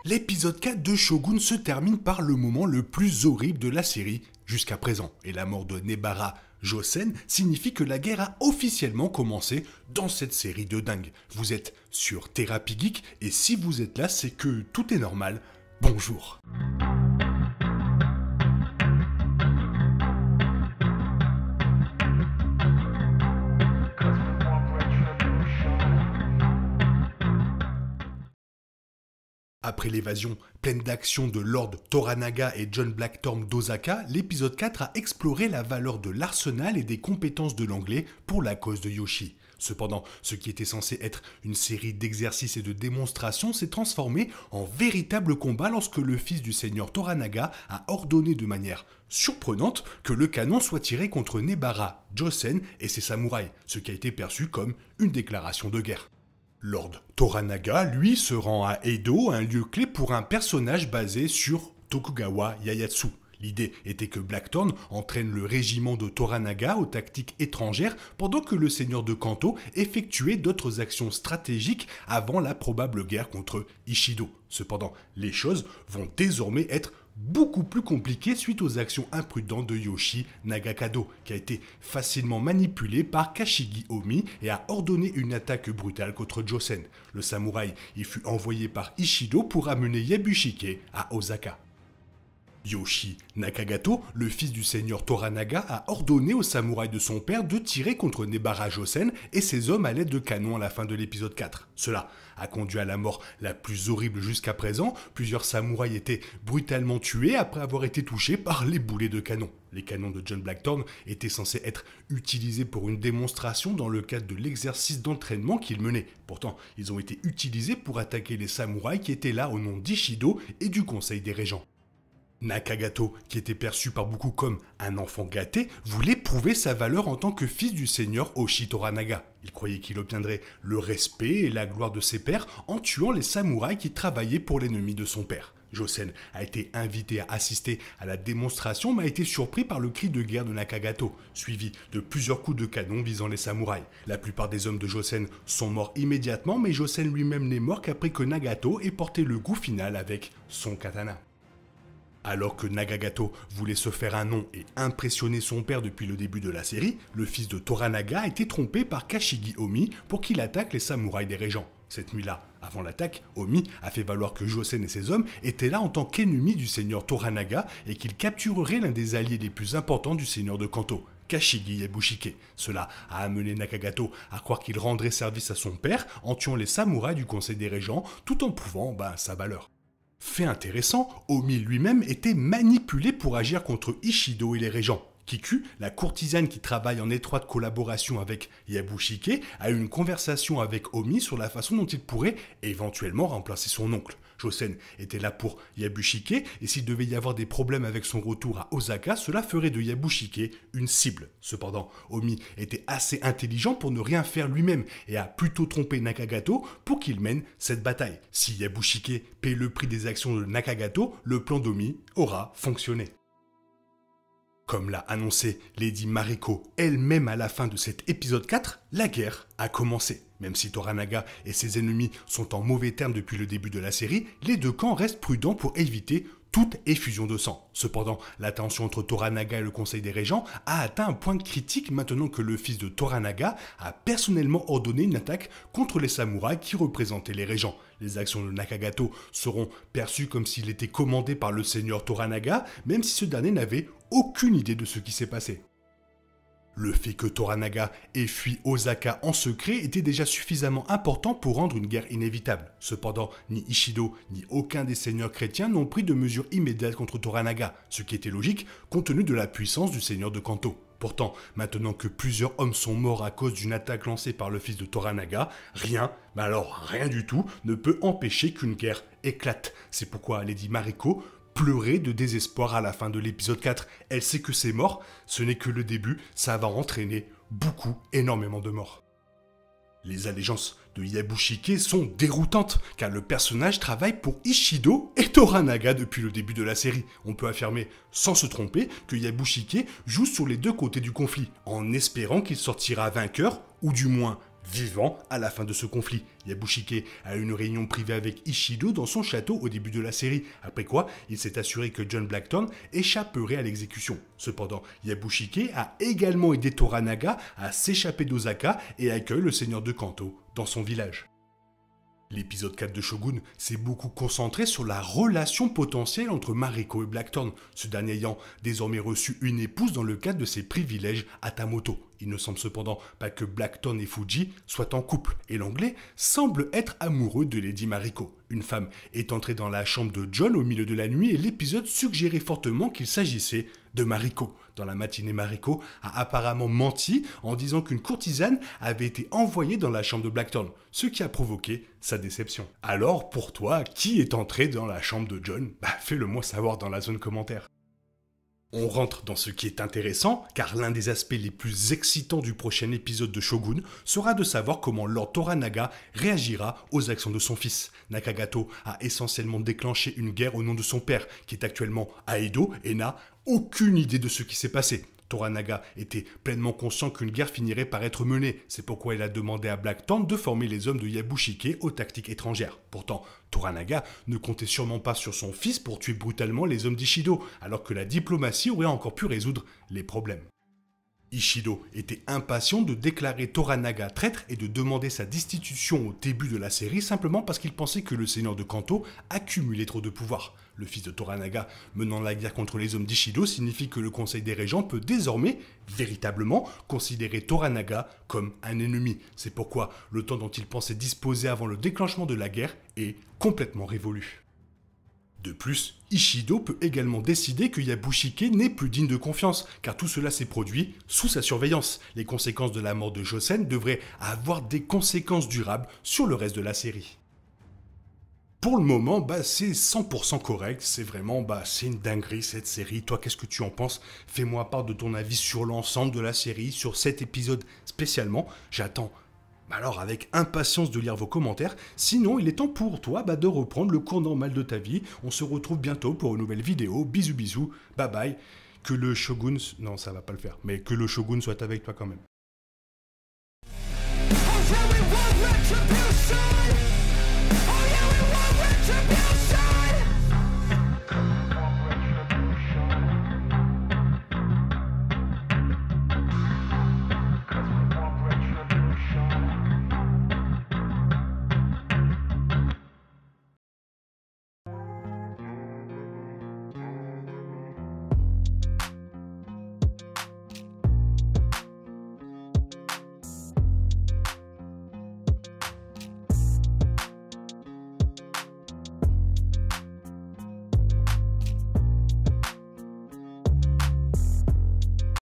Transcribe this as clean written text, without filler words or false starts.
L'épisode 4 de Shogun se termine par le moment le plus horrible de la série jusqu'à présent. Et la mort de Nebara Josen signifie que la guerre a officiellement commencé dans cette série de dingue. Vous êtes sur Thérapie Geek et si vous êtes là, c'est que tout est normal. Bonjour. Après l'évasion pleine d'action de Lord Toranaga et John Blackthorne d'Osaka, l'épisode 4 a exploré la valeur de l'arsenal et des compétences de l'anglais pour la cause de Yoshi. Cependant, ce qui était censé être une série d'exercices et de démonstrations s'est transformé en véritable combat lorsque le fils du seigneur Toranaga a ordonné de manière surprenante que le canon soit tiré contre Nebara Josen et ses samouraïs, ce qui a été perçu comme une déclaration de guerre. Lord Toranaga, lui, se rend à Edo, un lieu clé pour un personnage basé sur Tokugawa Ieyasu. L'idée était que Blackthorne entraîne le régiment de Toranaga aux tactiques étrangères pendant que le seigneur de Kanto effectuait d'autres actions stratégiques avant la probable guerre contre Ishido. Cependant, les choses vont désormais être beaucoup plus compliquées suite aux actions imprudentes de Yoshi Nagakado, qui a été facilement manipulé par Kashigi Omi et a ordonné une attaque brutale contre Josen. Le samouraï y fut envoyé par Ishido pour amener Yabushike à Osaka. Yoshi Nakagato, le fils du seigneur Toranaga, a ordonné aux samouraïs de son père de tirer contre Nebara Josen et ses hommes à l'aide de canons à la fin de l'épisode 4. Cela a conduit à la mort la plus horrible jusqu'à présent. Plusieurs samouraïs étaient brutalement tués après avoir été touchés par les boulets de canon. Les canons de John Blackthorne étaient censés être utilisés pour une démonstration dans le cadre de l'exercice d'entraînement qu'il menait. Pourtant, ils ont été utilisés pour attaquer les samouraïs qui étaient là au nom d'Ishido et du Conseil des Régents. Nakagato, qui était perçu par beaucoup comme un enfant gâté, voulait prouver sa valeur en tant que fils du seigneur Oshi Toranaga. Il croyait qu'il obtiendrait le respect et la gloire de ses pairs en tuant les samouraïs qui travaillaient pour l'ennemi de son père. Josen a été invité à assister à la démonstration mais a été surpris par le cri de guerre de Nakagato, suivi de plusieurs coups de canon visant les samouraïs. La plupart des hommes de Josen sont morts immédiatement, mais Josen lui-même n'est mort qu'après que Nagato ait porté le coup final avec son katana. Alors que Nagagato voulait se faire un nom et impressionner son père depuis le début de la série, le fils de Toranaga a été trompé par Kashigi Omi pour qu'il attaque les samouraïs des régents. Cette nuit-là, avant l'attaque, Omi a fait valoir que Josen et ses hommes étaient là en tant qu'ennemis du seigneur Toranaga et qu'ils captureraient l'un des alliés les plus importants du seigneur de Kanto, Kashigi Yabushike. Cela a amené Nakagato à croire qu'il rendrait service à son père en tuant les samouraïs du Conseil des Régents tout en prouvant sa valeur. Fait intéressant, Omi lui-même était manipulé pour agir contre Ishido et les régents. Kiku, la courtisane qui travaille en étroite collaboration avec Yabushike, a eu une conversation avec Omi sur la façon dont il pourrait éventuellement remplacer son oncle. Josen était là pour Yabushike et s'il devait y avoir des problèmes avec son retour à Osaka, cela ferait de Yabushike une cible. Cependant, Omi était assez intelligent pour ne rien faire lui-même et a plutôt trompé Nakagato pour qu'il mène cette bataille. Si Yabushike paie le prix des actions de Nakagato, le plan d'Omi aura fonctionné. Comme l'a annoncé Lady Mariko elle-même à la fin de cet épisode 4, la guerre a commencé. Même si Toranaga et ses ennemis sont en mauvais termes depuis le début de la série, les deux camps restent prudents pour éviter toute effusion de sang. Cependant, la tension entre Toranaga et le Conseil des Régents a atteint un point critique maintenant que le fils de Toranaga a personnellement ordonné une attaque contre les samouraïs qui représentaient les régents. Les actions de Nakagato seront perçues comme s'il était commandé par le seigneur Toranaga, même si ce dernier n'avait aucune idée de ce qui s'est passé. Le fait que Toranaga ait fui Osaka en secret était déjà suffisamment important pour rendre une guerre inévitable. Cependant, ni Ishido ni aucun des seigneurs chrétiens n'ont pris de mesures immédiates contre Toranaga, ce qui était logique compte tenu de la puissance du seigneur de Kanto. Pourtant, maintenant que plusieurs hommes sont morts à cause d'une attaque lancée par le fils de Toranaga, rien, mais alors rien du tout, ne peut empêcher qu'une guerre éclate. C'est pourquoi Lady Mariko pleurer de désespoir à la fin de l'épisode 4. Elle sait que c'est mort, ce n'est que le début, ça va entraîner énormément de morts. Les allégeances de Yabushike sont déroutantes, car le personnage travaille pour Ishido et Toranaga depuis le début de la série. On peut affirmer, sans se tromper, que Yabushike joue sur les deux côtés du conflit, en espérant qu'il sortira vainqueur, ou du moins vivant à la fin de ce conflit. Yabushike a eu une réunion privée avec Ishido dans son château au début de la série, après quoi il s'est assuré que John Blackthorn échapperait à l'exécution. Cependant, Yabushike a également aidé Toranaga à s'échapper d'Osaka et accueille le seigneur de Kanto dans son village. L'épisode 4 de Shogun s'est beaucoup concentré sur la relation potentielle entre Mariko et Blackthorn, ce dernier ayant désormais reçu une épouse dans le cadre de ses privilèges à Tamoto. Il ne semble cependant pas que Blackthorn et Fuji soient en couple, et l'anglais semble être amoureux de Lady Mariko. Une femme est entrée dans la chambre de John au milieu de la nuit et l'épisode suggérait fortement qu'il s'agissait de Mariko. Dans la matinée, Mariko a apparemment menti en disant qu'une courtisane avait été envoyée dans la chambre de Blackthorn, ce qui a provoqué sa déception. Alors, pour toi, qui est entré dans la chambre de John? Fais-le moi savoir dans la zone commentaire. On rentre dans ce qui est intéressant, car l'un des aspects les plus excitants du prochain épisode de Shogun sera de savoir comment Lord Toranaga réagira aux actions de son fils. Nakagato a essentiellement déclenché une guerre au nom de son père, qui est actuellement à Edo et n'a aucune idée de ce qui s'est passé. Toranaga était pleinement conscient qu'une guerre finirait par être menée. C'est pourquoi il a demandé à Blackthorn de former les hommes de Yabushike aux tactiques étrangères. Pourtant, Toranaga ne comptait sûrement pas sur son fils pour tuer brutalement les hommes d'Ishido, alors que la diplomatie aurait encore pu résoudre les problèmes. Ishido était impatient de déclarer Toranaga traître et de demander sa destitution au début de la série simplement parce qu'il pensait que le seigneur de Kanto accumulait trop de pouvoir. Le fils de Toranaga menant la guerre contre les hommes d'Ishido signifie que le Conseil des Régents peut désormais, véritablement, considérer Toranaga comme un ennemi. C'est pourquoi le temps dont il pensait disposer avant le déclenchement de la guerre est complètement révolu. De plus, Ishido peut également décider que Yabushike n'est plus digne de confiance, car tout cela s'est produit sous sa surveillance. Les conséquences de la mort de Josen devraient avoir des conséquences durables sur le reste de la série. Pour le moment, c'est 100% correct, c'est vraiment, c'est une dinguerie cette série. Toi, qu'est-ce que tu en penses? Fais-moi part de ton avis sur l'ensemble de la série, sur cet épisode spécialement. J'attends alors avec impatience de lire vos commentaires. Sinon, il est temps pour toi de reprendre le cours normal de ta vie. On se retrouve bientôt pour une nouvelle vidéo. Bisous bisous, bye bye. Que le Shogun... Non, ça va pas le faire. Mais que le Shogun soit avec toi quand même. Oh yeah, we want retribution.